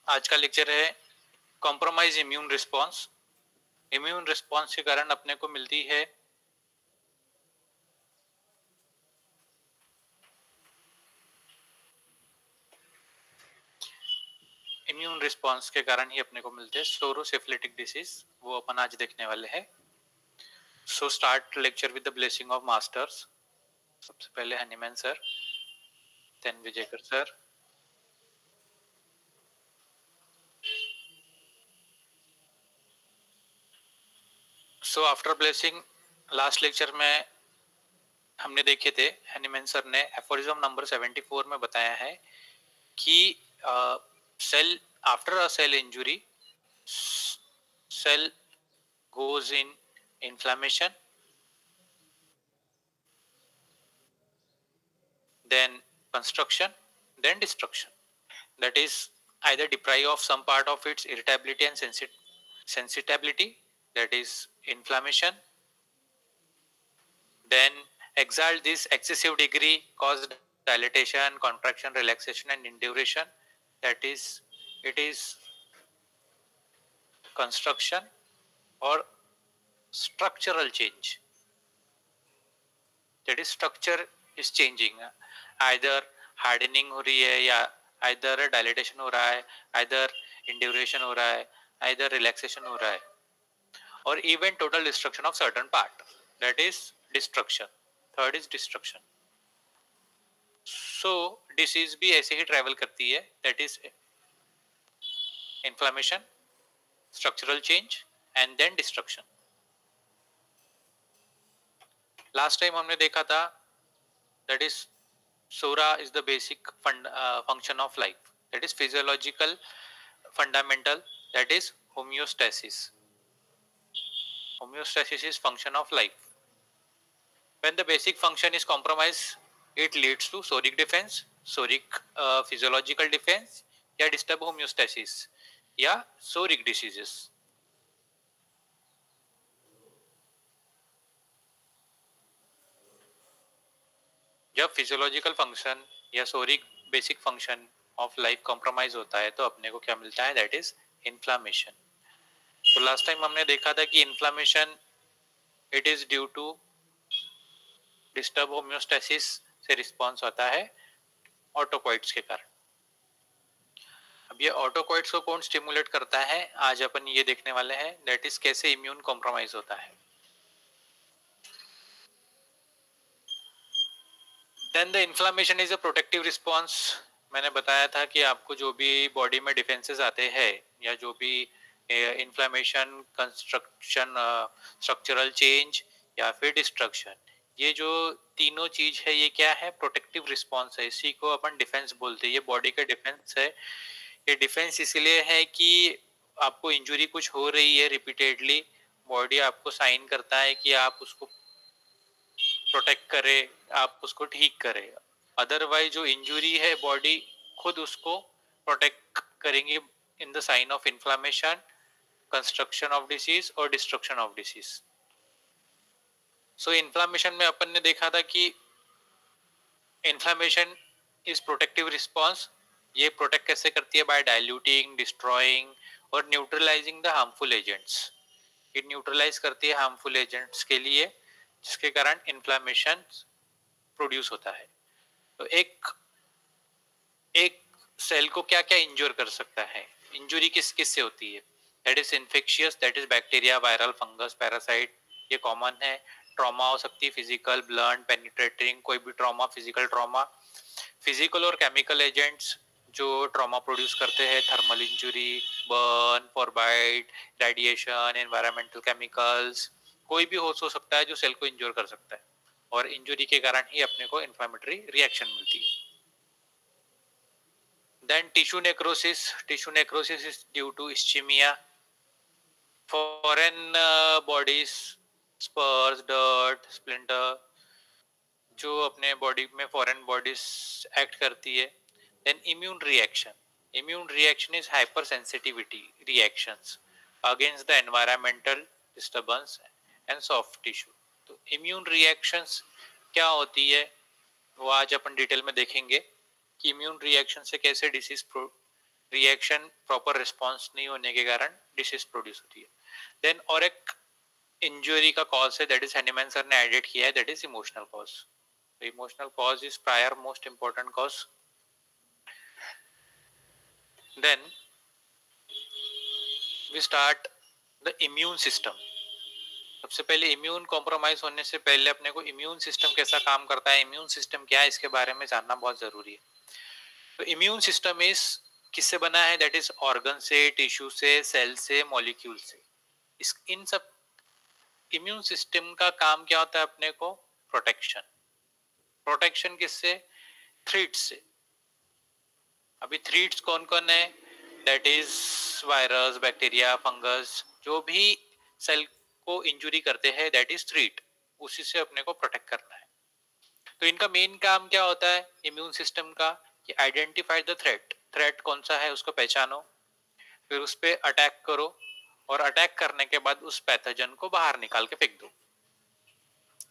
आज का लेक्चर है compromise immune response. Immune response के कारण अपने को मिलती है इम्यून रिस्पॉन्स के कारण ही अपने को मिलते हैं सोरोसिफिलिटिक डिसीज, वो अपन आज देखने वाले हैं। So start lecture with the blessing of masters. सबसे पहले Hahnemann sir, then Vijayakar sir. So after blessing, last lecture में हमने देखे थे, हनीमैन सर ने एफोरिज्म नंबर 74 में बताया है कि cell after a cell injury, cell goes in inflammation, then construction, then destruction. That is either deprive of some part of its irritability and sensitivity, that is inflammation, then exalt this excessive degree cause dilatation, contraction, relaxation and induration, that is it is construction or structural change, that is structure is changing, either hardening हो रही है या either dilatation हो रहा है, either induration हो रहा है, either relaxation हो रहा है, or even total destruction of certain part, that is destruction. Third is destruction. So disease भी ऐसे ही travel करती है, that is inflammation, structural change and then destruction. Last time हमने देखा था, that is Sora is the basic function of life, that is physiological fundamental, that is homeostasis. Homeostasis is function of life. When the basic function is compromised, it leads to soric defense, soric physiological defense, या disturb homeostasis या soric diseases. जब physiological function या psoric basic function of life compromise होता है तो अपने को क्या मिलता है, दैट इज इन्फ्लामेशन. तो लास्ट टाइम हमने देखा था कि inflammation it is due to disturb homeostasis से रिस्पॉन्स होता है ऑटोकॉइट्स के कारण. अब ये ऑटोकॉइट्स को कौन स्टिमुलेट करता है, आज अपन ये देखने वाले हैं, दैट इज कैसे इम्यून कॉम्प्रोमाइज होता है. Then the inflammation is a protective response. मैंने बताया था कि आपको जो भी बॉडी में डिफेंसेस आते हैं या जो भी इन्फ्लामेशन, कंस्ट्रक्शन, स्ट्रक्चरल चेंज या फिर डिस्ट्रक्शन, ये जो तीनों चीज है ये क्या है, प्रोटेक्टिव रिस्पॉन्स है. इसी को अपन डिफेंस बोलते हैं. ये बॉडी का डिफेंस है. ये डिफेंस इसलिए है कि आपको इंजुरी कुछ हो रही है रिपीटेडली, बॉडी आपको साइन करता है कि आप उसको प्रोटेक्ट करे, आप उसको ठीक करे. अदरवाइज जो इंजुरी है बॉडी खुद उसको प्रोटेक्ट करेंगे in the sign of inflammation, construction of disease और destruction of disease. So inflammation में अपन ने देखा था कि इन्फ्लामेशन इज प्रोटेक्टिव रिस्पॉन्स. ये प्रोटेक्ट कैसे करती है, बाय डाइल्यूटिंग, डिस्ट्रॉइंग और न्यूट्रलाइजिंग द हार्मफुल एजेंट्स. ये न्यूट्रलाइज करती है हार्मफुल एजेंट्स के लिए, जिसके कारण इन्फ्लामेशन प्रोड्यूस होता है. तो एक सेल को क्या क्या इंजोर कर सकता है, इंजुरी किस किस से होती है, that is infectious, that is bacteria, viral, fungus, parasite, ये कॉमन है. ट्रॉमा हो सकती है फिजिकल, ब्लंट, पेनिट्रेटिंग, कोई भी ट्रॉमा, फिजिकल ट्रॉमा. फिजिकल और केमिकल एजेंट्स जो ट्रॉमा प्रोड्यूस करते हैं, thermal injury, burn, frostbite, radiation, environmental chemicals, कोई भी हो सकता है जो सेल को इंजोर कर सकता है. और इंजुरी के कारण ही अपने को इन्फ्लेमेटरी रिएक्शन मिलती है. Then tissue necrosis. Tissue necrosis is due to ischemia. Foreign bodies, spurs, dirt, splinter, जो अपने बॉडी में फॉरेन बॉडीज एक्ट करती है. Then immune reaction. Immune reaction is hypersensitivity reactions against the environmental disturbance and soft tissue. तो immune reactions क्या होती है वो आज अपन डिटेल में देखेंगे कि इम्यून रिएक्शन से कैसे डिसीज रिएक्शन प्रॉपर रिस्पॉन्स नहीं होने के कारण डिसीज प्रोड्यूस होती है। देन और एक इंजुरी का कॉज है, दैट इज हैनीमैन सर ने एडिट किया है, that is emotional cause. Emotional cause is prior most important cause. Then we start the immune system. सबसे पहले इम्यून कॉम्प्रोमाइज होने से पहले अपने को इम्यून सिस्टम कैसा काम करता है, इम्यून सिस्टम क्या है, इसके बारे में जानना बहुत जरूरी है। तो इम्यून सिस्टम इस किससे बना है, दैट इज ऑर्गन से, टिश्यू से, सेल से, मॉलिक्यूल से। इस इन सब इम्यून सिस्टम का काम क्या होता है अपने को, प्रोटेक्शन। प्रोटेक्शन किससे, थ्रेट्स से। अभी थ्रेट्स कौन कौन है, that is virus, bacteria, fungus, जो भी सेल को इंजुरी करते हैं दैट इज थ्रेट, उसी से अपने को प्रोटेक्ट करना है। तो इनका मेन काम क्या होता है इम्यून सिस्टम का, कि आइडेंटिफाई द थ्रेट। थ्रेट कौन सा है उसको पहचानो, फिर उस पर अटैक करो, और अटैक करने के बाद उस पैथोजन को बाहर निकाल के फेंक दो।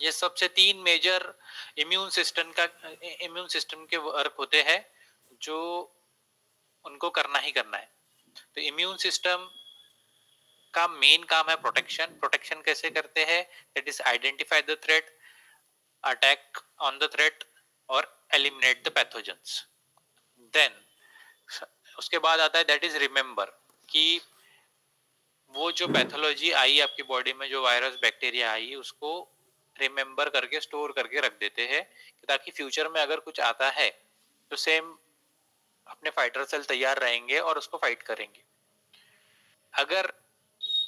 ये सबसे तीन मेजर इम्यून सिस्टम के वर्क होते हैं जो उनको करना ही करना है। तो इम्यून सिस्टम का मेन काम है प्रोटेक्शन। प्रोटेक्शन कैसे करते हैं, that is identify the threat, attack on the threat, और एलिमिनेट द पैथोजेंस। देन उसके बाद आता है दैट इज रिमेम्बर, कि वो जो पैथोलॉजी आई आपकी बॉडी में, जो वायरस बैक्टीरिया आई, उसको रिमेम्बर करके स्टोर करके रख देते हैं, ताकि फ्यूचर में अगर कुछ आता है तो सेम अपने फाइटर सेल तैयार रहेंगे और उसको फाइट करेंगे। अगर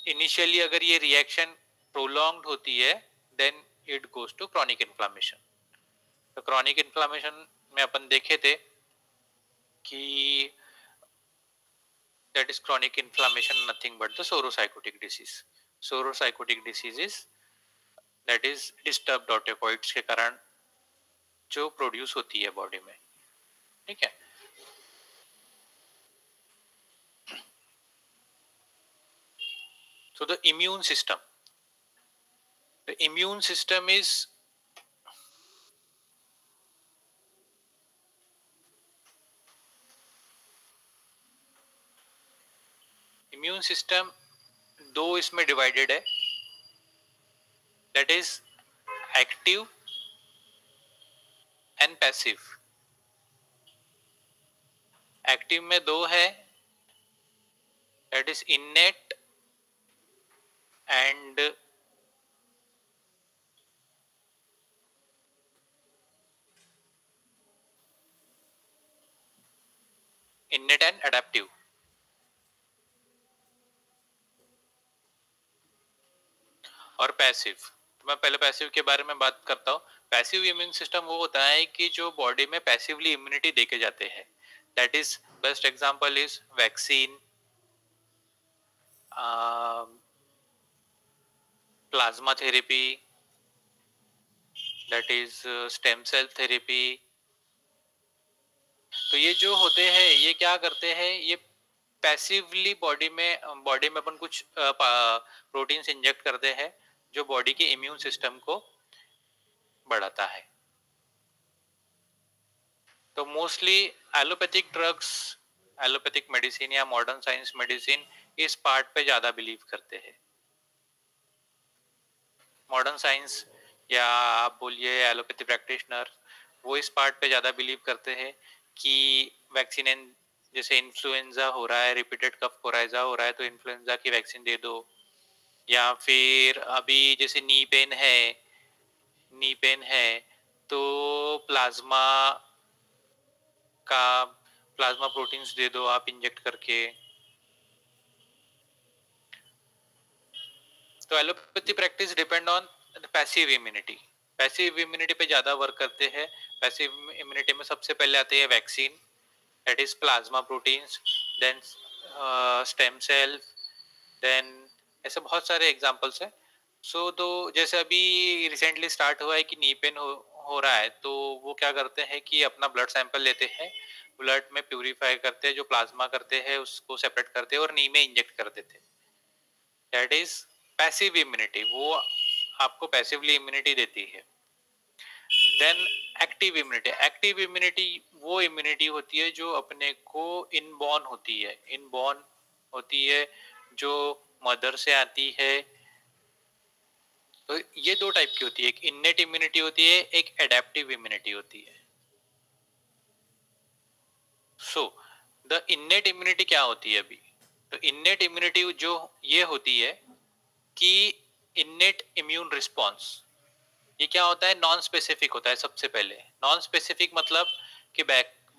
इनिशियली अगर ये रिएक्शन प्रोलॉन्ग्ड होती है then it goes to chronic inflammation. तो क्रॉनिक इन्फ्लामेशन में अपन देखे थे कि that is chronic inflammation nothing but the psoriatic disease. Psoriatic disease is that is disturbed ऑटोकॉइड्स के कारण जो प्रोड्यूस होती है बॉडी में, ठीक है। So the immune system is immune system दो इसमें डिवाइडेड है, that is active and passive. Active में दो है, दैट इज इनेट एंड एडेप्टिव। और पैसिव, तो मैं पहले पैसिव के बारे में बात करता हूँ। पैसिव इम्यून सिस्टम वो होता है कि जो बॉडी में पैसिवली इम्यूनिटी देके जाते हैं, that is best example is vaccine, plasma therapy, that is stem cell therapy. तो ये जो होते हैं ये क्या करते हैं, ये पैसिवली बॉडी में अपन कुछ प्रोटीन्स इंजेक्ट करते हैं जो बॉडी के इम्यून सिस्टम को बढ़ाता है। तो mostly allopathic drugs, allopathic medicine या मॉडर्न साइंस मेडिसिन इस पार्ट पे ज्यादा बिलीव करते हैं। मॉडर्न साइंस या आप बोलिए एलोपैथी प्रैक्टिशनर, वो इस पार्ट पे ज्यादा बिलीव करते हैं कि वैक्सीन, जैसे इन्फ्लुएंजा हो रहा है, रिपीटेड कफ कोराइजा हो रहा है, तो इन्फ्लुएंजा की वैक्सीन दे दो। या फिर अभी जैसे नी पेन है तो प्लाज्मा प्रोटीन्स दे दो आप इंजेक्ट करके। तो allopathy practice depend on passive immunity. Passive immunity पे ज्यादा वर्क करते हैं। पैसिव इम्यूनिटी में सबसे पहले आते हैं vaccine, that is plasma proteins, then stem cell, then ऐसे बहुत सारे एग्जांपल्स हैं। तो जैसे अभी रिसेंटली स्टार्ट हुआ है कि नी पेन हो रहा है, तो वो क्या करते हैं कि अपना ब्लड सैंपल लेते हैं, ब्लड में प्यूरिफाई करते हैं, जो प्लाज्मा करते हैं उसको सेपरेट करते हैं और नी में इंजेक्ट कर देते हैं। दैट इज पैसिव इम्यूनिटी, वो आपको पैसिवली इम्यूनिटी देती है। Then active immunity, active immunity वो इम्यूनिटी होती है जो अपने को इनबॉर्न होती है, इनबॉर्न होती है, जो मदर से आती है। तो ये दो टाइप की होती है, एक इन्नेट इम्यूनिटी होती है, एक एडेप्टिव इम्यूनिटी होती है। सो द इन्नेट इम्यूनिटी क्या होती है अभी? तो इन्नेट इम्यूनिटी जो ये होती है कि इन्नेट इम्यून रिस्पॉन्स, ये क्या होता है? नॉन स्पेसिफिक होता है। सबसे पहले नॉन स्पेसिफिक मतलब कि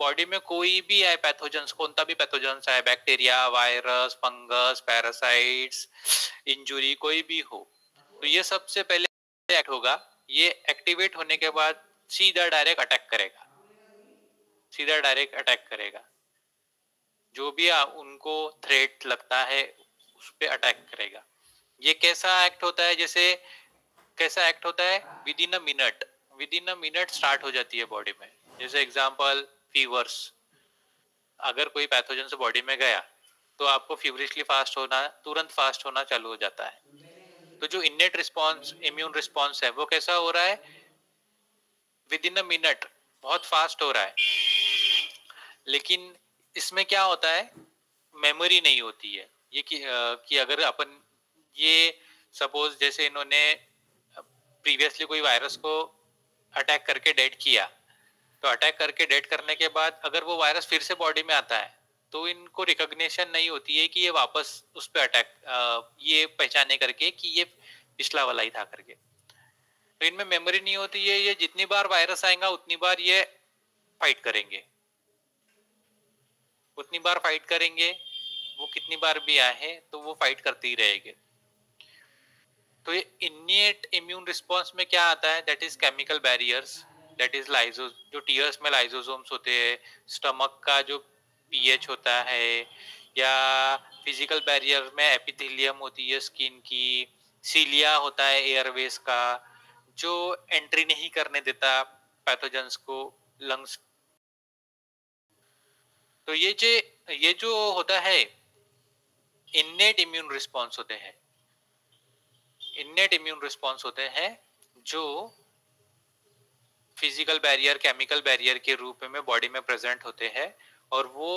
बॉडी में कोई भी है पैथोजेंस, कौन सा भी पैथोजेंस है, bacteria, virus, fungus, parasites, injury, कोई भी हो, तो ये सबसे पहले एक्ट होगा। ये एक्टिवेट होने के बाद सीधा डायरेक्ट अटैक करेगा, सीधा डायरेक्ट अटैक करेगा। जो भी उनको थ्रेट लगता है उस पे अटैक करेगा। ये कैसा एक्ट होता है? जैसे कैसा एक्ट होता है? With in a minute, with in a minute start हो जाती है बॉडी में। जैसे एग्जांपल फीवर्स, अगर कोई पैथोजन से बॉडी में गया तो आपको फीवरिशली फास्ट होना, तुरंत फास्ट होना चालू हो जाता है। तो जो इन्नेट रिस्पॉन्स, इम्यून रिस्पॉन्स है, वो कैसा हो रहा है? विद इन अ मिनट, बहुत फास्ट हो रहा है। लेकिन इसमें क्या होता है? मेमोरी नहीं होती है। ये कि अगर अपन ये सपोज जैसे इन्होंने प्रीवियसली कोई वायरस को अटैक करके डेड किया, तो अटैक करके डेड करने के बाद अगर वो वायरस फिर से बॉडी में आता है तो इनको रिकॉग्निशन नहीं होती है कि ये वापस उस पर अटैक, ये पहचाने करके कि ये पिछला वाला ही था करके। तो इनमें मेमोरी नहीं होती है। ये जितनी बार वायरस आएगा उतनी बार ये फाइट करेंगे, उतनी बार फाइट करेंगे। वो कितनी बार भी आए तो वो फाइट करते ही रहेंगे। तो ये इनिएट इम्यून रिस्पॉन्स में क्या आता है? That is chemical barriers, that is lyso, जो टीयर्स में लाइजोसोम्स होते हैं, स्टमक का जो पीएच होता है, या फिजिकल बैरियर में एपिथेलियम होती है स्किन की, सीलिया होता है एयरवेज का, जो एंट्री नहीं करने देता पैथोजेंस को लंग्स। तो ये जो होता है इन्नेट इम्यून रिस्पॉन्स होते हैं, इन्नेट इम्यून रिस्पॉन्स होते हैं जो फिजिकल बैरियर, केमिकल बैरियर के रूप में बॉडी में प्रेजेंट होते हैं, और वो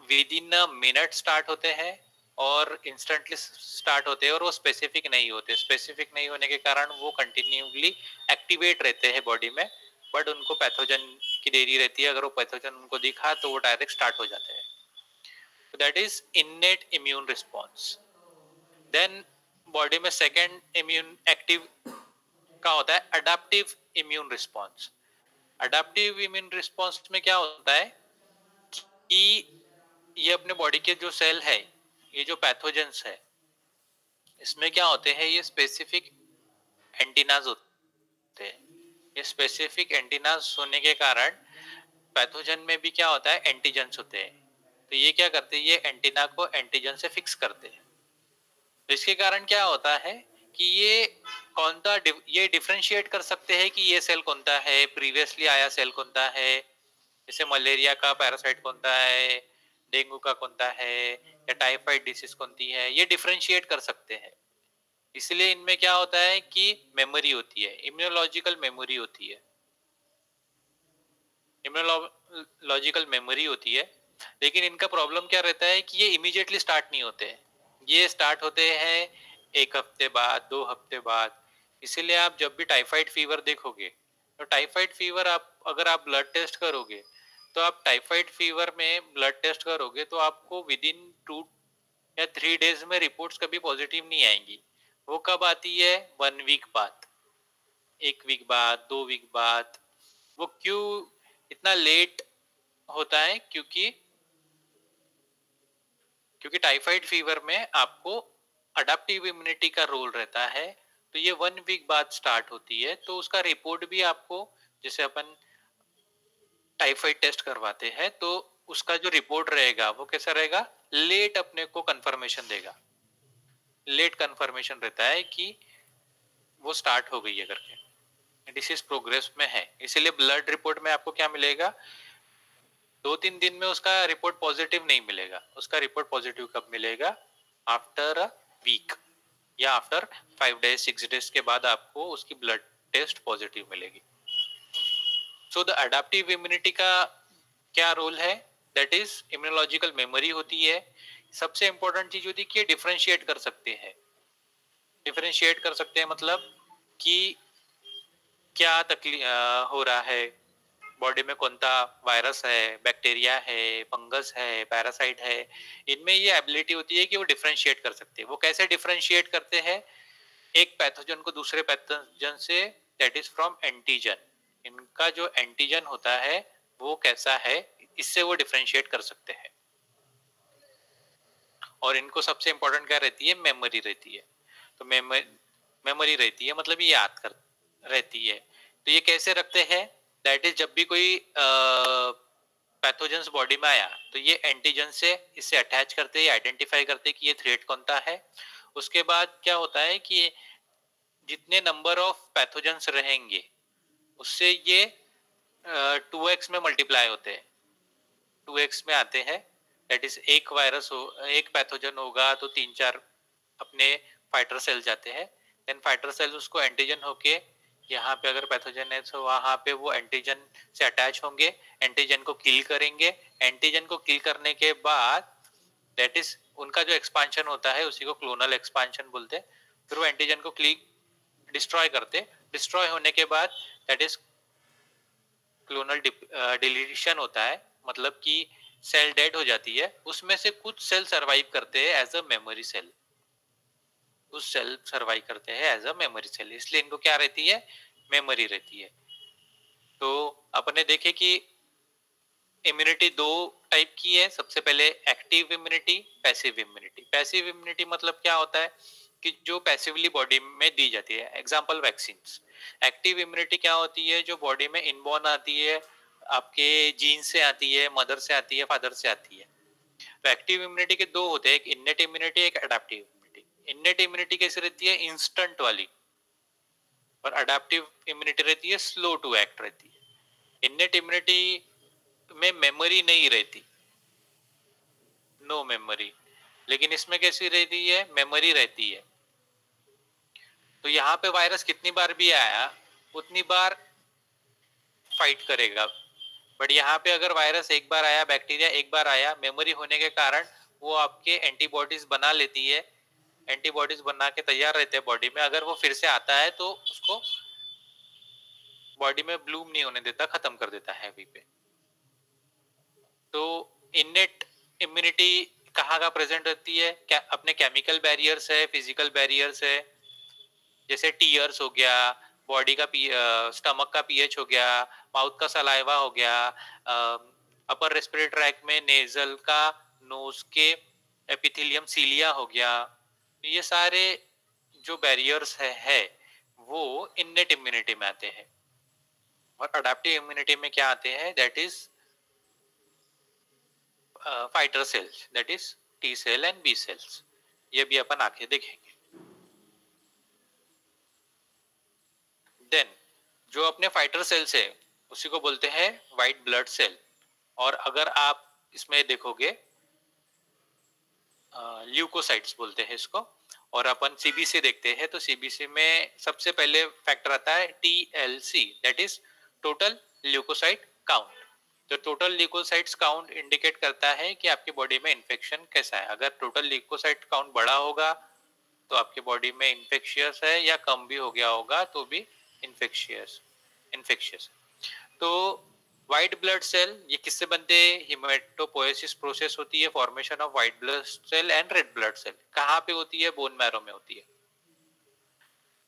with in a minute start होते हैं और इंस्टेंटली स्टार्ट होते हैं, और वो स्पेसिफिक नहीं होते। स्पेसिफिक नहीं होने के कारण वो कंटिन्यूअसली एक्टिवेट रहते हैं बॉडी में, बट उनको पैथोजन की देरी रहती है। अगर वो पैथोजन उनको दिखा तो वो डायरेक्ट स्टार्ट हो जाते हैं। तो that is innate immune response. Then body में सेकेंड इम्यून एक्टिव का होता है adaptive immune response. Adaptive immune response में क्या होता है कि ये अपने बॉडी के जो सेल है, ये जो पैथोजेंस है, इसमें क्या होते हैं? ये स्पेसिफिक एंटीनाज होते हैं। ये स्पेसिफिक एंटीनाज होने के कारण पैथोजन में भी क्या होता है? एंटीजेंस होते हैं। तो ये क्या करते हैं? ये एंटीना को एंटीजन से फिक्स करते हैं। तो इसके कारण क्या होता है कि ये कौन सा ये डिफरेंशिएट कर सकते हैं कि ये सेल कौन सा है, प्रीवियसली आया सेल कौन सा है, जैसे मलेरिया का पैरासाइट कौन सा है, डेंगू का कौन सा है, या टाइफाइड डिसीज कौन सी है, ये डिफरेंशिएट कर सकते हैं। इसलिए इनमें क्या होता है कि मेमोरी होती है, इम्यूनोलॉजिकल मेमोरी होती है, इम्यूनोलॉजिकल मेमोरी होती है। लेकिन इनका प्रॉब्लम क्या रहता है कि ये इमीडिएटली स्टार्ट नहीं होते हैं, ये स्टार्ट होते हैं एक हफ्ते बाद, 2 हफ्ते बाद। इसीलिए आप जब भी टाइफाइड फीवर देखोगे, तो टाइफाइड फीवर आप अगर आप ब्लड टेस्ट करोगे, तो आप टाइफाइड फीवर में ब्लड टेस्ट करोगे तो आपको विद इन 2 या 3 डेज में रिपोर्ट्स कभी पॉजिटिव नहीं आएंगी। वो कब आती है? 1 वीक बाद, 1 वीक बाद, 2 वीक बाद। वो क्यों इतना लेट होता है? क्योंकि टाइफाइड फीवर में आपको अडेप्टिव इम्यूनिटी का रोल रहता है। तो ये 1 वीक बाद स्टार्ट होती है। तो उसका रिपोर्ट भी आपको, जैसे अपन टाइफाइड टेस्ट करवाते हैं तो उसका जो रिपोर्ट रहेगा वो कैसा रहेगा? लेट अपने को कंफर्मेशन देगा, लेट कंफर्मेशन रहता है कि वो स्टार्ट हो गई है करके, डिसीज प्रोग्रेस में है। इसीलिए ब्लड रिपोर्ट में आपको क्या मिलेगा? 2-3 दिन में उसका रिपोर्ट पॉजिटिव नहीं मिलेगा। उसका रिपोर्ट पॉजिटिव कब मिलेगा? आफ्टर अ वीक, या आफ्टर 5 डेज 6 डेज के बाद आपको उसकी ब्लड टेस्ट पॉजिटिव मिलेगी। सो द अडेप्टिव इम्यूनिटी का क्या रोल है? दैट इज इम्यूनोलॉजिकल मेमोरी होती है। सबसे इंपॉर्टेंट चीज होती है कि डिफरेंशिएट कर सकते हैं। डिफरेंशिएट कर सकते हैं मतलब कि क्या तकलीफ हो रहा है बॉडी में, कौन सा वायरस है, बैक्टीरिया है, फंगस है, पैरासाइट है। इनमें ये एबिलिटी होती है कि वो डिफरेंशिएट कर सकते हैं। वो कैसे डिफरेंशिएट करते हैं? एक पैथोजन को दूसरे पैथोजन से, दैट इज फ्रॉम एंटीजन। इनका जो एंटीजन होता है वो कैसा है, इससे वो डिफरेंशिएट कर सकते हैं। और इनको सबसे इंपॉर्टेंट क्या रहती है? मेमोरी रहती है। तो मेमोरी रहती है मतलब ये याद कर रहती है। तो ये कैसे रखते हैं? दैट इज जब भी कोई पैथोजेंस बॉडी में आया तो ये एंटीजन से इससे अटैच करते हैं, आइडेंटिफाई करते हैं कि ये थ्रेट कौन सा है। उसके बाद क्या होता है कि जितने नंबर ऑफ पैथोजेंस रहेंगे उससे ये 2x में मल्टीप्लाई होते हैं, 2x में आते हैं। दैट इज एक वायरस हो, एक पैथोजन होगा तो 3-4 अपने फाइटर सेल जाते हैं। देन फाइटर सेल उसको एंटीजन होके, यहाँ पे अगर पैथोजन है तो वहां पे वो एंटीजन से अटैच होंगे, एंटीजन को किल करेंगे। एंटीजन को किल करने के बाद दैट इज उनका जो एक्सपांशन होता है उसी को क्लोनल एक्सपांशन बोलते हैं। फिर वो एंटीजन को डिस्ट्रॉय करते, डिस्ट्रॉय होने के बाद दैट इज क्लोनल डिलीशन होता है, मतलब कि सेल डेड हो जाती है। उसमें से कुछ सेल सरवाइव करते हैं एज अ मेमोरी सेल, उस सेल सरवाइव करते हैं एज अ मेमोरी सेल, इसलिए इनको क्या रहती है? मेमोरी रहती है। तो अपने देखे कि इम्यूनिटी दो टाइप की है। सबसे पहले active immunity, passive immunity. Passive immunity मतलब क्या होता है कि जो पैसिवली बॉडी में दी जाती है, एग्जांपल वैक्सीन्स। एक्टिव इम्यूनिटी क्या होती है? जो बॉडी में इनबॉर्न आती है, आपके जीन से आती है, मदर से आती है, फादर से आती है। तो एक्टिव इम्यूनिटी के दो होते हैं, एक इन्नेट इम्यूनिटी, एक अडेप्टिव इम्यूनिटी। इन्नेट इम्यूनिटी कैसे रहती है? इंस्टेंट वाली। और अडेप्टिव इम्यूनिटी रहती है स्लो टू एक्ट रहती है। इन्नेट इम्यूनिटी में मेमोरी नहीं रहती, नो मेमोरी। लेकिन इसमें कैसी रहती है? मेमोरी रहती है। तो यहाँ पे वायरस कितनी बार भी आया उतनी बार फाइट करेगा। बट यहाँ पे अगर वायरस एक बार आया, बैक्टीरिया एक बार आया, मेमोरी होने के कारण वो आपके एंटीबॉडीज बना लेती है, एंटीबॉडीज बना के तैयार रहते हैं बॉडी में। अगर वो फिर से आता है तो उसको बॉडी में ब्लूम नहीं होने देता, खत्म कर देता है अभी पे। तो इनेट इम्यूनिटी कहाँ का प्रेजेंट रहती है? क्या अपने केमिकल बैरियर्स है, फिजिकल बैरियर्स है, जैसे टीयर्स हो गया, बॉडी का स्टमक का पीएच हो गया, माउथ का सलाइवा हो गया, अपर रेस्पिरेटरी ट्रैक में नेजल का, नोज के एपिथेलियम सीलिया हो गया। ये सारे जो बैरियर्स है वो इनेट इम्यूनिटी में आते हैं। और अडेप्टिव इम्यूनिटी में क्या आते हैं? That is fighter cells, that is T cell and B cells. ये भी अपन आके देखेंगे। देन जो अपने फाइटर सेल्स है उसी को बोलते हैं व्हाइट ब्लड सेल। और अगर आप इसमें देखोगे ल्यूकोसाइट्स बोलते हैं इसको। और अपन सीबीसी देखते हैं तो सीबीसी में सबसे पहले फैक्टर आता है TLC, that is total leucocyte count. तो टोटल ल्यूकोसाइट्स काउंट इंडिकेट करता है कि आपकी बॉडी में इन्फेक्शन कैसा है। अगर टोटल ल्यूकोसाइट काउंट बड़ा होगा तो आपकी बॉडी में इन्फेक्शियस है, या कम भी हो गया होगा तो भी इन्फेक्शियस इन्फेक्शियस। तो व्हाइट ब्लड सेल ये किससे बनते हैं? हिमेटोपोएसिस प्रोसेस होती है, formation of white blood cell and red blood cell. कहाँ पे होती है? बोन मैरो में होती है।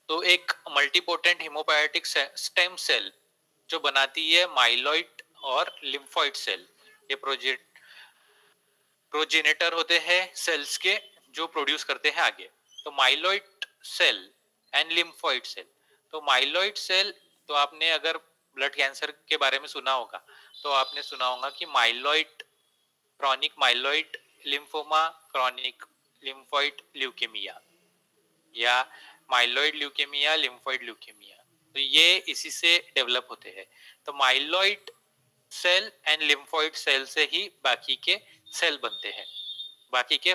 तो एक मल्टीपोटेंट हिमोपोएटिक स्टेम सेल जो बनाती है माइलॉइड और लिम्फोइड सेल। ये प्रोजेनेटर होते हैं सेल्स के जो प्रोड्यूस करते हैं आगे। तो myeloid cell and lymphoid cell. तो माइलॉइड सेल, तो आपने अगर ब्लड कैंसर के बारे में सुना होगा तो आपने सुना होगा कि myeloid, chronic myeloid lymphoma, chronic lymphoid leukaemia, या माइलॉइड ल्यूकेमिया, लिम्फोइड ल्यूकेमिया। तो ये इसी से डेवलप होते हैं। तो myeloid cell and lymphoid cell से ही बाकी के सेल बनते हैं, बाकी के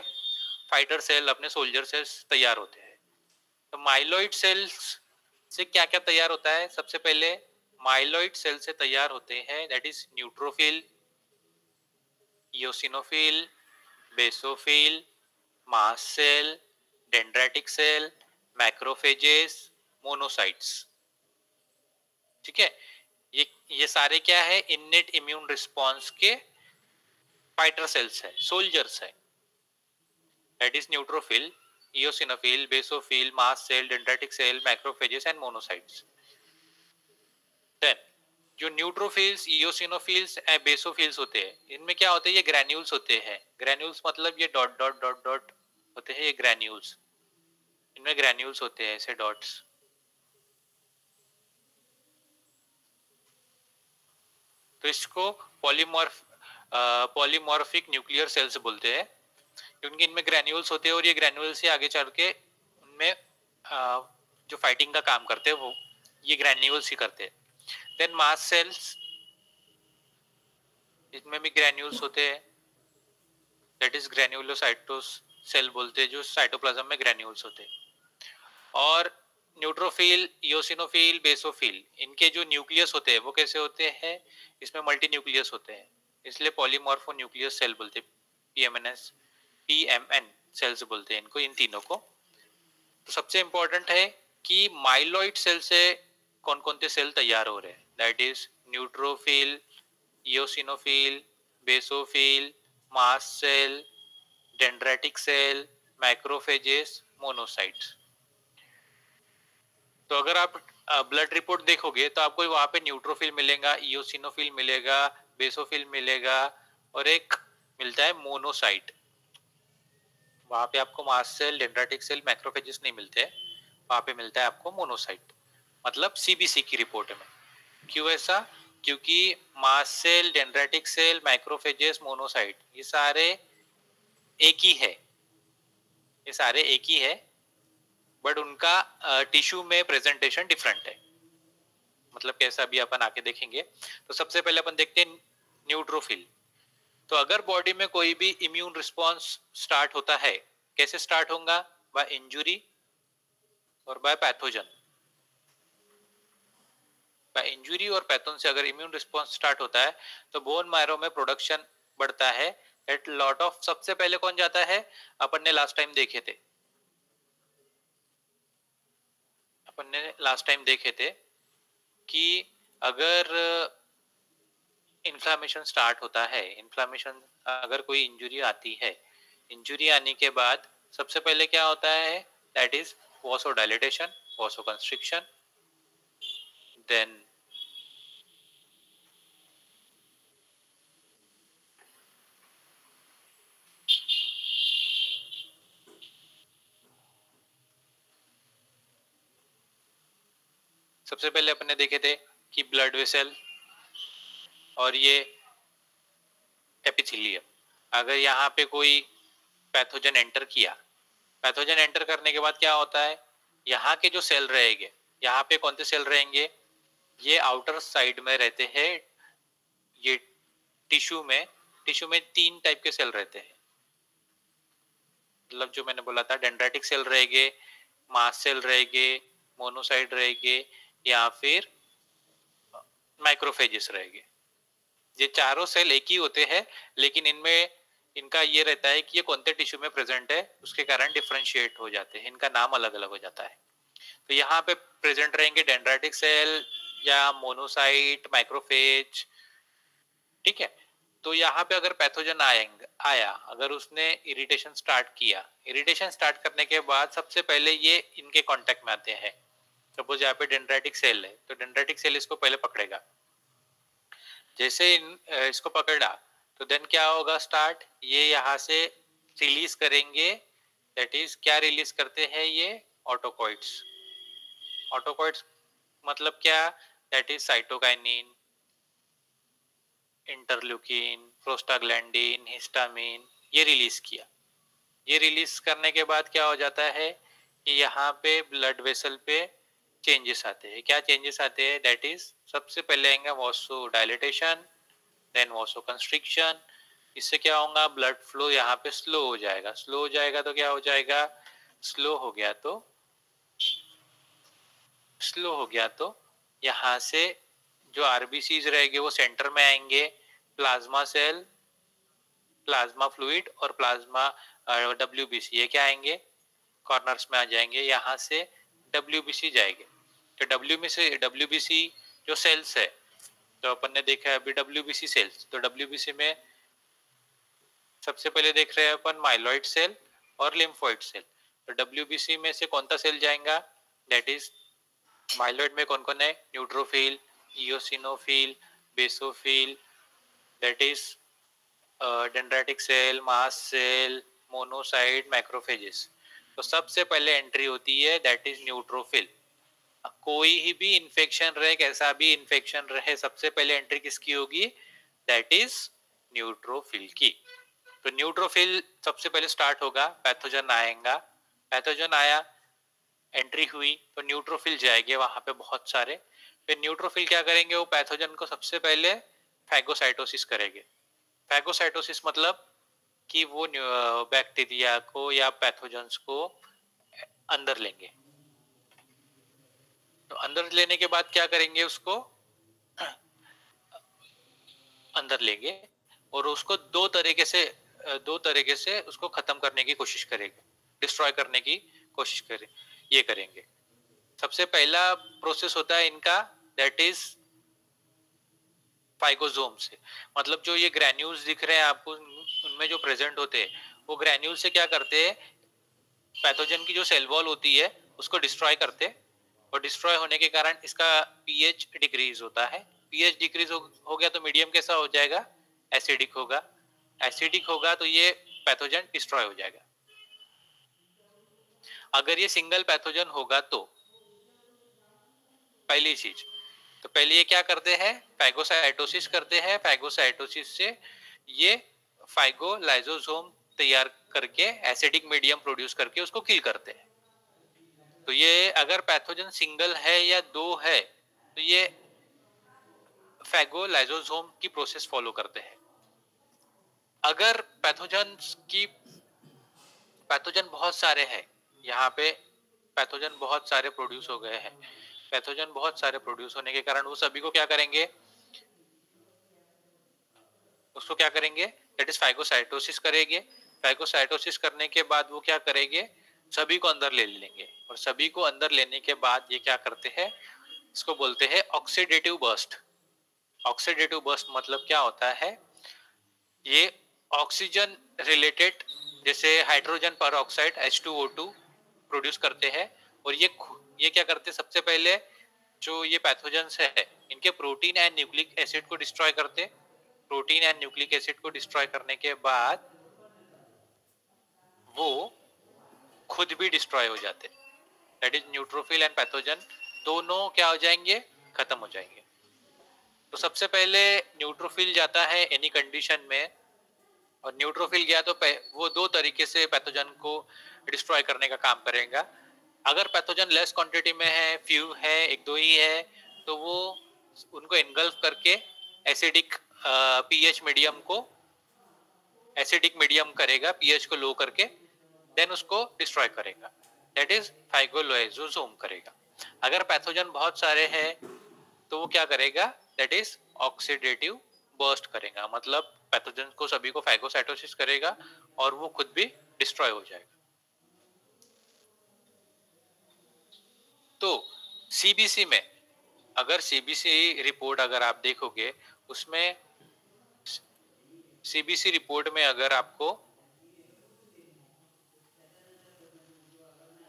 फाइटर सेल, अपने सोल्जर सेल्स तैयार होते हैं। तो माइलॉइड सेल्स से क्या क्या तैयार होता है? सबसे पहले माइलॉइड सेल से तैयार होते हैं that is neutrophil, eosinophil, basophil, mast cell, dendritic cell, macrophages, monocytes. ठीक है, ये सारे क्या है? इननेट इम्यून रिस्पॉन्स के फाइटर सेल्स है, सोल्जर्स है। That is neutrophil, eosinophil, basophil, mast cell, dendritic cell, macrophages and monocytes. Then जो न्यूट्रोफिल्स, इयोसिनोफिल्स एंड बेसोफिल्स होते हैं, इनमें क्या होते हैं? ये ग्रैन्यूल्स होते हैं। ग्रैन्यूल्स मतलब ये डॉट डॉट डॉट डॉट होते हैं, ये ग्रैन्यूल्स। इनमें ग्रैन्यूल्स होते हैं ऐसे डॉट्स। तो इसको पॉलीमॉर्फिक न्यूक्लियर सेल्स बोलते हैं, क्योंकि इनमें ग्रैन्यूल्स होते हैं और ये ग्रैन्यूल्स से आगे चल के उनमें जो फाइटिंग का काम करते हैं वो ये ग्रैन्यूल्स ही करते हैं। देन मास्ट सेल्स, इसमें भी ग्रैन्यूल्स होते हैं, दैट इज ग्रैन्युलोसाइटोस सेल बोलते हैं, जो साइटोप्लाज्म में ग्रैन्यूल्स होते हैं। और न्यूट्रोफिल, इयोसिनोफिल, बेसोफिल, इनके जो न्यूक्लियस होते हैं वो कैसे होते हैं? इसमें मल्टी न्यूक्लियस होते हैं, इसलिए पॉलीमॉर्फो न्यूक्लियस सेल बोलते हैं, पीएमएन सेल्स बोलते हैं इनको, इन तीनों को। तो सबसे इंपॉर्टेंट है कि माइलॉइड सेल से कौन कौन से सेल तैयार हो रहे हैं, that is neutrophil, eosinophil, basophil, mast cell, dendritic cell, macrophages, monocytes. तो अगर आप ब्लड रिपोर्ट देखोगे तो आपको वहां पे न्यूट्रोफिल मिलेगा, इयोसिनोफिल मिलेगा, बेसोफिल मिलेगा और एक मिलता है मोनोसाइट। वहां पे आपको मास्ट सेल, डेंड्राटिक सेल, मैक्रोफेजेस नहीं मिलते, वहां पे मिलता है आपको मोनोसाइट, मतलब सीबीसी की रिपोर्ट में। क्यों ऐसा? क्योंकि mast cell, dendritic cell, macrophages, monocyte ये सारे एक ही है, ये सारे एक ही है, बट उनका टिश्यू में प्रेजेंटेशन डिफरेंट है। मतलब कैसा भी अपन आके देखेंगे। तो सबसे पहले अपन देखते हैं न्यूट्रोफिल। तो अगर बॉडी में कोई भी इम्यून रिस्पॉन्स स्टार्ट होता है, कैसे स्टार्ट होगा? बाय इंजुरी और बाय पैथोजन। बाय इंजुरी और पैथोजन से अगर इम्यून रिस्पॉन्स स्टार्ट होता है तो बोन मैरो में प्रोडक्शन बढ़ता है। एट लॉट ऑफ, सबसे पहले कौन जाता है? अपन ने लास्ट टाइम देखे थे, अपन ने लास्ट टाइम देखे थे कि अगर इन्फ्लामेशन स्टार्ट होता है, इन्फ्लामेशन, अगर कोई इंजुरी आती है, इंजुरी आने के बाद सबसे पहले क्या होता है? दैट इज वासोडाइलेटेशन, वासोकंस्ट्रिक्शन, देन सबसे पहले अपने देखे थे कि ब्लड वेसल और ये एपिथेलियम, अगर यहाँ पे कोई पैथोजन एंटर किया, पैथोजन एंटर करने के बाद क्या होता है? यहाँ के जो सेल रहेंगे, यहाँ पे कौन से सेल रहेंगे? ये आउटर साइड में रहते हैं। ये टिश्यू में 3 टाइप के सेल रहते हैं, मतलब जो मैंने बोला था, डेंड्राटिक सेल रहेंगे, मास्ट सेल रहेंगे, मोनोसाइट रहेंगे या फिर माइक्रोफेजेस रहेंगे। ये चारों सेल एक ही होते हैं, लेकिन इनमें इनका ये रहता है कि ये कौन से टिश्यू में प्रेजेंट है, उसके कारण डिफरेंशिएट हो जाते हैं, इनका नाम अलग अलग हो जाता है। तो यहाँ पे प्रेजेंट रहेंगे डेंड्राटिक सेल या मोनोसाइट, माइक्रोफेज। ठीक है, तो यहाँ पे अगर पैथोजन आया, अगर उसने इरिटेशन स्टार्ट किया, इरिटेशन स्टार्ट करने के बाद सबसे पहले ये इनके कांटेक्ट में आते हैं। सपोज यहाँ पे डेंड्राटिक सेल है, तो डेंड्राटिक सेल इसको पहले पकड़ेगा। जैसे इसको पकड़ा तो देन क्या होगा? स्टार्ट, ये यहाँ से रिलीज करेंगे, दैट इज क्या रिलीज करते हैं ये? ऑटोकॉइड्स। ऑटोकॉइड्स मतलब क्या? That is cytokinin, interleukin, prostaglandin, histamine, ये रिलीज किया। ये रिलीज करने के बाद क्या हो जाता है कि यहाँ पे ब्लड वेसल पे चेंजेस आते हैं। क्या चेंजेस आते हैं? दैट इज सबसे पहले आएंगे वासो डायलेटेशन, देन वासो कंस्ट्रिक्शन। इससे क्या होगा? ब्लड फ्लो यहाँ पे स्लो हो जाएगा। स्लो हो जाएगा तो क्या हो जाएगा? स्लो हो गया तो स्लो हो गया तो यहाँ से जो आरबीसीज रहेंगे वो सेंटर में आएंगे, प्लाज्मा सेल, प्लाज्मा फ्लूइड और प्लाज्मा डब्ल्यूबीसी ये क्या आएंगे, कॉर्नर्स में आ जाएंगे। यहाँ से डब्ल्यूबीसी जाएंगे, तो डब्ल्यूबीसी जो सेल्स है, तो अपन ने देखा है अभी डब्ल्यूबीसी सेल्स, तो डब्ल्यूबीसी में सबसे पहले देख रहे हैं अपन माइलॉइड सेल और लिम्फोइड सेल। तो डब्ल्यूबीसी में से कौन सा सेल जाएगा, दैट इज माइलॉइड में कौन कौन है, neutrophil, eosinophil, basophil, that is dendritic cell, mast cell, monocyte, macrophages. तो सबसे पहले एंट्री होती है दैट इज न्यूट्रोफिल। कोई ही भी इन्फेक्शन रहे, कैसा भी इन्फेक्शन रहे, सबसे पहले एंट्री किसकी होगी, दैट इज न्यूट्रोफिल की। तो न्यूट्रोफिल सबसे पहले स्टार्ट होगा, पैथोजन आएगा, पैथोजन आया, एंट्री हुई तो न्यूट्रोफिल जाएंगे वहां पे बहुत सारे। फिर न्यूट्रोफिल क्या करेंगे, वो पैथोजन को सबसे पहले फैगोसाइटोसिस करेंगे। फैगोसाइटोसिस मतलब कि वो बैक्टीरिया को या पैथोजन्स को अंदर लेंगे। तो अंदर लेने के बाद क्या करेंगे, उसको अंदर लेंगे और उसको दो तरीके से उसको खत्म करने की कोशिश करेंगे, डिस्ट्रॉय करने की कोशिश करें, ये करेंगे। सबसे पहला प्रोसेस होता है इनका, दैट इज फाइगोसोम से। मतलब जो ये ग्रैन्यूल्स दिख रहे हैं आपको, उनमें जो प्रेजेंट होते हैं, वो ग्रैन्यूल से क्या करते हैं, पैथोजन की जो सेल वॉल होती है उसको डिस्ट्रॉय करते हैं, और डिस्ट्रॉय होने के कारण इसका पीएच डिक्रीज होता है। पीएच डिक्रीज हो गया तो मीडियम कैसा हो जाएगा, एसिडिक होगा। एसिडिक होगा तो ये पैथोजन डिस्ट्रॉय हो जाएगा। अगर ये सिंगल पैथोजन होगा तो पहली चीज, तो पहले ये क्या करते हैं, फैगोसाइटोसिस करते हैं। फैगोसाइटोसिस से ये फाइगोलाइसोसोम तैयार करके एसिडिक मीडियम प्रोड्यूस करके उसको किल करते हैं। तो ये अगर पैथोजन सिंगल है या दो है तो ये फैगोलाइसोसोम की प्रोसेस फॉलो करते हैं। अगर पैथोजन बहुत सारे हैं, यहाँ पे पैथोजन बहुत सारे प्रोड्यूस हो गए हैं, पैथोजन बहुत सारे प्रोड्यूस होने के कारण वो सभी को क्या करेंगे, उसको क्या करेंगे, दैट इज फाइगोसाइटोसिस करेंगे। फाइगोसाइटोसिस करने के बाद वो क्या करेंगे, सभी को अंदर ले लेंगे, और सभी को अंदर लेने के बाद ये क्या करते हैं, इसको बोलते हैं ऑक्सीडेटिव बर्स्ट। ऑक्सीडेटिव बर्स्ट मतलब क्या होता है, ये ऑक्सीजन रिलेटेड, जैसे हाइड्रोजन पर ऑक्साइड H2O2 प्रोड्यूस करते हैं, और ये क्या करते हैं, सबसे पहले जो ये पैथोजेंस है इनके प्रोटीन एंड न्यूक्लिक एसिड को डिस्ट्रॉय करते। प्रोटीन एंड न्यूक्लिक एसिड को डिस्ट्रॉय करने के बाद वो खुद भी डिस्ट्रॉय हो जाते, that is neutrophil and pathogen दोनों क्या हो जाएंगे, खत्म हो जाएंगे। तो सबसे पहले न्यूट्रोफिल जाता है एनी कंडीशन में, और न्यूट्रोफिल गया तो वो दो तरीके से पैथोजन को डिस्ट्रॉय करने का काम करेगा। अगर पैथोजन लेस क्वांटिटी में है, फ्यू है, एक दो ही है, तो वो उनको इनगल्फ करके एसिडिक पीएच मीडियम को एसिडिक मीडियम करेगा, पीएच को लो करके देन उसको डिस्ट्रॉय करेगा, दैट इज फाइगोलाइसोसोम करेगा। अगर पैथोजन बहुत सारे हैं तो वो क्या करेगा, दैट इज ऑक्सीडेटिव बर्स्ट करेगा, मतलब पैथोजन को सभी को फैगोसाइटोसिस करेगा और वो खुद भी डिस्ट्रॉय हो जाएगा। तो सीबीसी में, अगर सीबीसी रिपोर्ट अगर आप देखोगे, उसमें सीबीसी रिपोर्ट में अगर आपको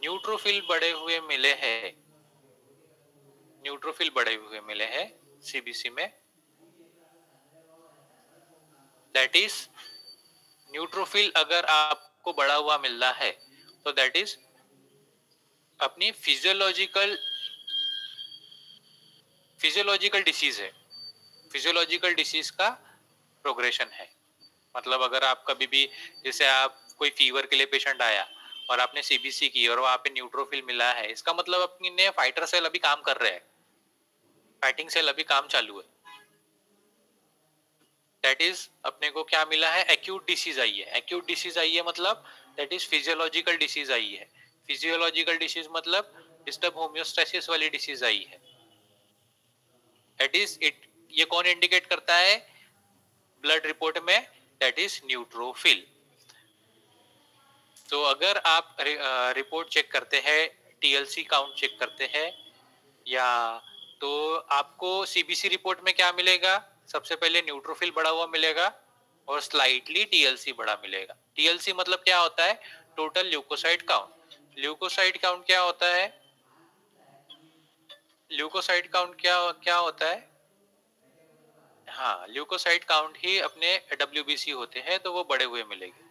न्यूट्रोफिल बढ़े हुए मिले हैं, न्यूट्रोफिल बढ़े हुए मिले हैं सीबीसी में, दैट इज न्यूट्रोफिल अगर आपको बढ़ा हुआ मिल रहा है तो दैट इज अपनी फिजियोलॉजिकल डिसीज है, फिजियोलॉजिकल डिसीज का प्रोग्रेशन है। मतलब अगर आप कभी भी, जैसे आप कोई फीवर के लिए पेशेंट आया और आपने सीबीसी की और वहां पे न्यूट्रोफिल मिला है, इसका मतलब अपने फाइटर सेल अभी काम कर रहे हैं, फाइटिंग सेल अभी काम चालू है, दैट इज अपने को क्या मिला है, एक्यूट डिसीज आई है। एक्यूट डिसीज आई है मतलब दैट इज फिजियोलॉजिकल डिसीज आई है। फिजियोलॉजिकल डिसीज मतलब डिस्टर्ब होम्योस्टैसिस वाली डिसीज आई है। दैट इज इट, ये कौन इंडिकेट करता है ब्लड रिपोर्ट में? That is neutrophil. तो अगर आप रिपोर्ट चेक करते हैं, टीएलसी काउंट चेक करते हैं, या तो आपको सीबीसी रिपोर्ट में क्या मिलेगा? सबसे पहले न्यूट्रोफिल बढ़ा हुआ मिलेगा और स्लाइटली टीएलसी बढ़ा मिलेगा। टीएलसी मतलब क्या होता है? Total leucocyte count. Leucocyte count क्या होता है? ल्यूकोसाइट काउंट क्या क्या होता है? हाँ, ल्यूकोसाइट काउंट ही अपने डब्ल्यूबीसी होते हैं, तो वो बढ़े हुए मिलेंगे।